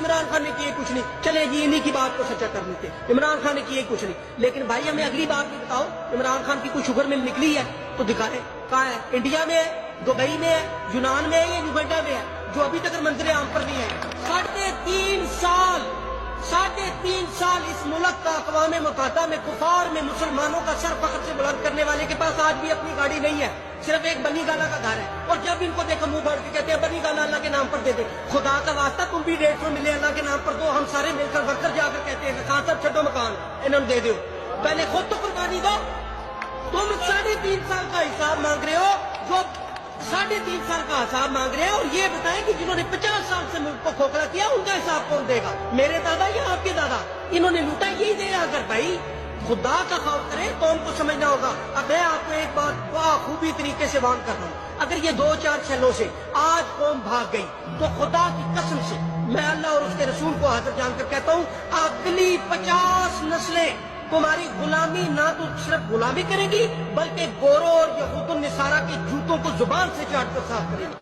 عمران خان نے کیے کچھ نہیں، چلے جی انہی کی بات کو سچا کر لیتے، عمران خان نے کیے کچھ نہیں، لیکن بھائی ہمیں اگلی بات بھی بتاؤ، عمران خان کی کوئی شوگر مل نکلی ہے تو دکھائے، کہاں ہے؟ انڈیا میں ہے، دبئی میں ہے، یونان میں ہے یا یوگنڈا میں ہے، جو ابھی تک منظر عام پر نہیں ہے۔ 3.5 سال اس ملک کا اقوام متحدہ میں کفار میں مسلمانوں کا سر فخر سے بلند کرنے والے کے پاس آج بھی اپنی گاڑی نہیں ہے، صرف ایک بنی گالا کا گھر ہے، اور جب ان کو دیکھا منہ بھر کے کہتے ہیں بنی گالا اللہ کے نام پر دے دے۔ خدا کا واسطہ تم بھی 150 ملے اللہ کے نام پر دو، ہم سارے مل کر ورکر جا کر کہتے ہیں خان صاحب چھڈو مکان انہوں نے دے دو، پہلے خود تو قربانی دو۔ تم 3.5 سال کا حساب مانگ رہے ہو، جو 3.5 سال کا حساب مانگ رہے ہیں، اور یہ بتائیں کہ جنہوں نے 50 سال سے ملک کو کھوکھلا کیا ان کا حساب کون دے گا؟ میرے دادا یا آپ کے دادا؟ انہوں نے لوٹا، یہی دے آ کر۔ بھائی خدا کا خوف کریں، قوم کو سمجھنا ہوگا۔ اب میں آپ کو ایک بات خوبی طریقے سے وان کر رہا ہوں، اگر یہ 2-4 چھلوں سے آج قوم بھاگ گئی تو خدا کی قسم سے میں اللہ اور اس کے رسول کو حاضر جان کر کہتا ہوں، اگلی 50 نسلیں تمہاری غلامی نہ تو صرف غلامی کریں گی بلکہ گوروں اور یہود النصارہ کے جوتوں کو زبان سے چاٹ کر صاف کریں گی۔